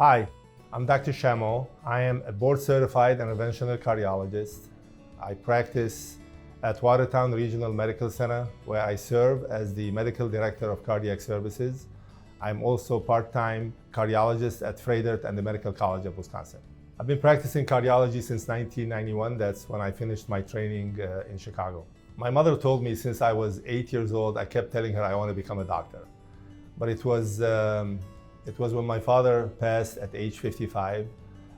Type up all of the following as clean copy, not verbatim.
Hi, I'm Dr. Shammo. I am a board-certified interventional cardiologist. I practice at Watertown Regional Medical Center, where I serve as the medical director of cardiac services. I'm also part-time cardiologist at Frederick and the Medical College of Wisconsin. I've been practicing cardiology since 1991. That's when I finished my training in Chicago. My mother told me since I was 8 years old, I kept telling her I want to become a doctor. But it was when my father passed at age 55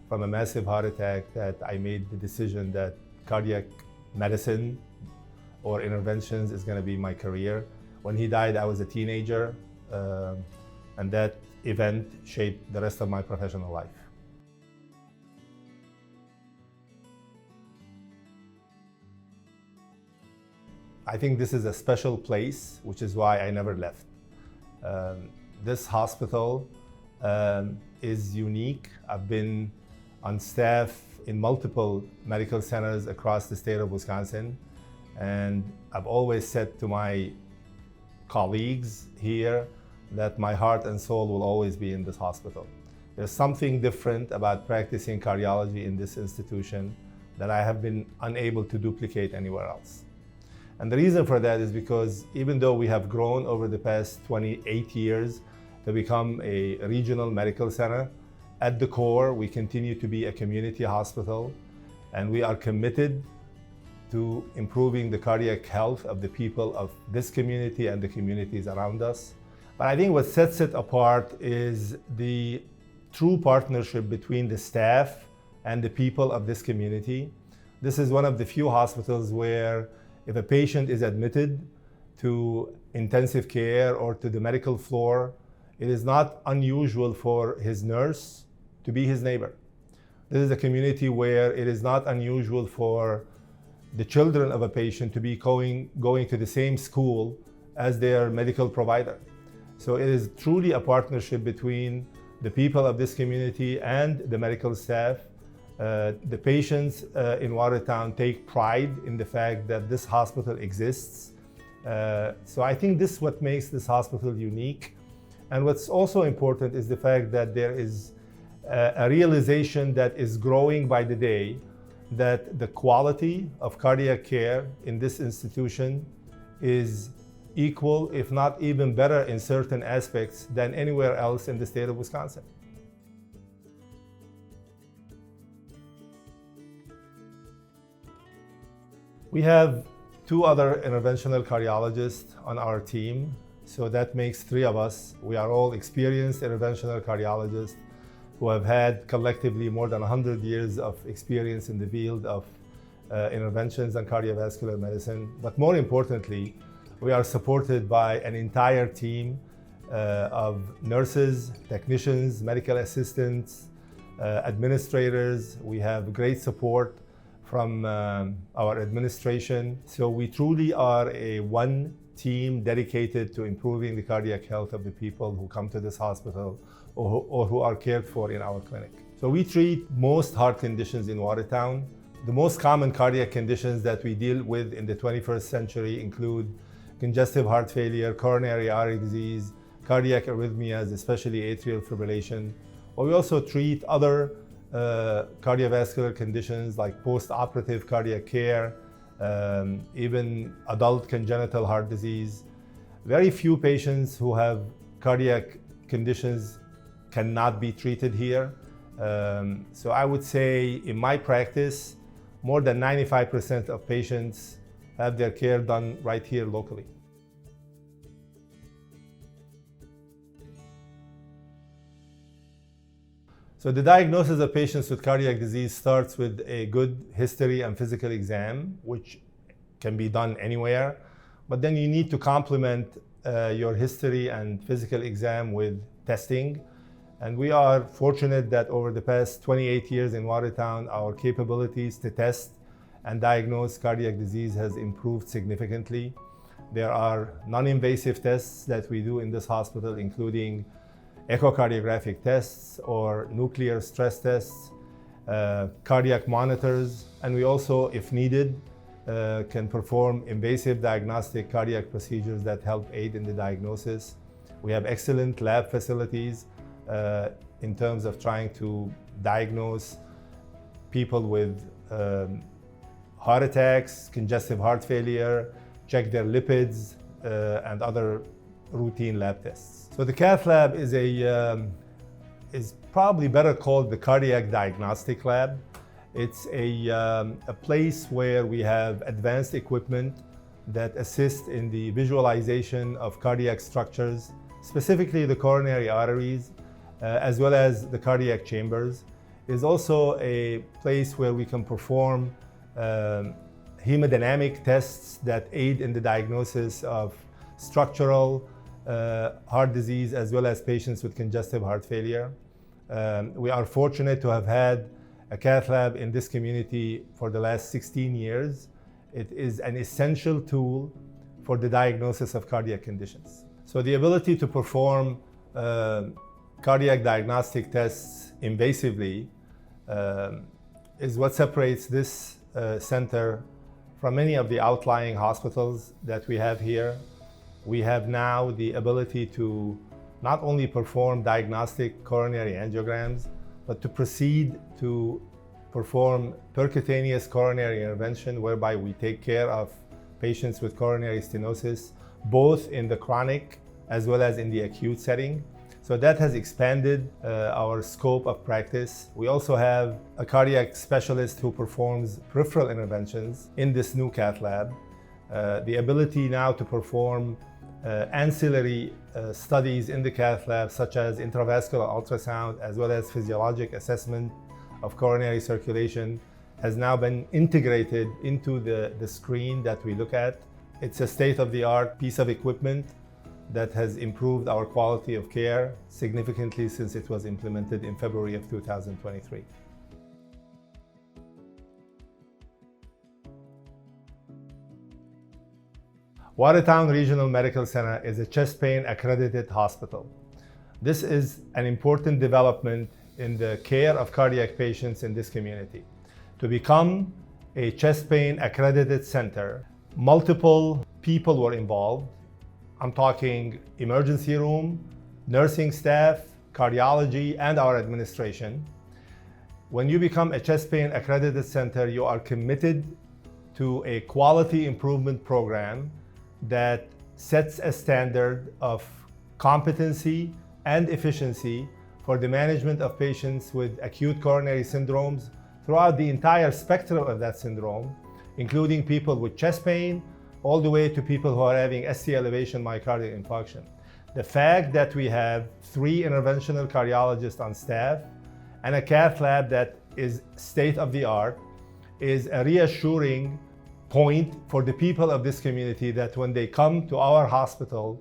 from a massive heart attack that I made the decision that cardiac medicine or interventions is going to be my career. When he died, I was a teenager, and that event shaped the rest of my professional life. I think this is a special place, which is why I never left. This hospital is unique. I've been on staff in multiple medical centers across the state of Wisconsin, and I've always said to my colleagues here that my heart and soul will always be in this hospital. There's something different about practicing cardiology in this institution that I have been unable to duplicate anywhere else. And the reason for that is because even though we have grown over the past 28 years to become a regional medical center, at the core, we continue to be a community hospital, and we are committed to improving the cardiac health of the people of this community and the communities around us. But I think what sets it apart is the true partnership between the staff and the people of this community. This is one of the few hospitals where if a patient is admitted to intensive care or to the medical floor, it is not unusual for his nurse to be his neighbor. This is a community where it is not unusual for the children of a patient to be going to the same school as their medical provider. So it is truly a partnership between the people of this community and the medical staff. The patients in Watertown take pride in the fact that this hospital exists. So I think this is what makes this hospital unique. And what's also important is the fact that there is a realization that is growing by the day that the quality of cardiac care in this institution is equal, if not even better in certain aspects than anywhere else in the state of Wisconsin. We have 2 other interventional cardiologists on our team, so that makes 3 of us. We are all experienced interventional cardiologists who have had collectively more than 100 years of experience in the field of interventions and cardiovascular medicine. But more importantly, we are supported by an entire team of nurses, technicians, medical assistants, administrators. We have great support from our administration. So we truly are a one team dedicated to improving the cardiac health of the people who come to this hospital or who are cared for in our clinic. So we treat most heart conditions in Watertown. The most common cardiac conditions that we deal with in the 21st century include congestive heart failure, coronary artery disease, cardiac arrhythmias, especially atrial fibrillation. But we also treat other cardiovascular conditions like post-operative cardiac care, even adult congenital heart disease. Very few patients who have cardiac conditions cannot be treated here. So I would say in my practice, more than 95% of patients have their care done right here locally. So the diagnosis of patients with cardiac disease starts with a good history and physical exam, which can be done anywhere. But then you need to complement your history and physical exam with testing. And we are fortunate that over the past 28 years in Watertown, our capabilities to test and diagnose cardiac disease has improved significantly. There are non-invasive tests that we do in this hospital, including echocardiographic tests or nuclear stress tests, cardiac monitors, and we also, if needed, can perform invasive diagnostic cardiac procedures that help aid in the diagnosis. We have excellent lab facilities in terms of trying to diagnose people with heart attacks, congestive heart failure, check their lipids, and other routine lab tests. So the cath lab is probably better called the cardiac diagnostic lab. It's a place where we have advanced equipment that assist in the visualization of cardiac structures, specifically the coronary arteries, as well as the cardiac chambers. It's also a place where we can perform hemodynamic tests that aid in the diagnosis of structural heart disease, as well as patients with congestive heart failure. We are fortunate to have had a cath lab in this community for the last 16 years. It is an essential tool for the diagnosis of cardiac conditions. So the ability to perform cardiac diagnostic tests invasively is what separates this center from many of the outlying hospitals that we have here. We have now the ability to not only perform diagnostic coronary angiograms, but to proceed to perform percutaneous coronary intervention, whereby we take care of patients with coronary stenosis, both in the chronic as well as in the acute setting. So that has expanded our scope of practice. We also have a cardiac specialist who performs peripheral interventions in this new cath lab. The ability now to perform ancillary studies in the cath lab, such as intravascular ultrasound, as well as physiologic assessment of coronary circulation, has now been integrated into the screen that we look at. It's a state-of-the-art piece of equipment that has improved our quality of care significantly since it was implemented in February of 2023. Watertown Regional Medical Center is a chest pain accredited hospital. This is an important development in the care of cardiac patients in this community. To become a chest pain accredited center, multiple people were involved. I'm talking emergency room, nursing staff, cardiology, and our administration. When you become a chest pain accredited center, you are committed to a quality improvement program that sets a standard of competency and efficiency for the management of patients with acute coronary syndromes throughout the entire spectrum of that syndrome, including people with chest pain, all the way to people who are having ST elevation myocardial infarction. The fact that we have 3 interventional cardiologists on staff and a cath lab that is state-of-the-art is a reassuring point for the people of this community that when they come to our hospital,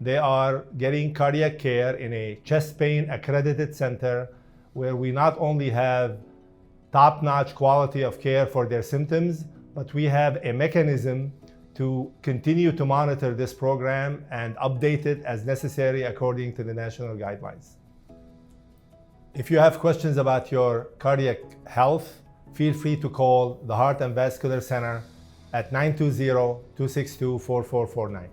they are getting cardiac care in a chest pain accredited center where we not only have top-notch quality of care for their symptoms, but we have a mechanism to continue to monitor this program and update it as necessary according to the national guidelines. If you have questions about your cardiac health, feel free to call the Heart and Vascular Center at 920-262-4449.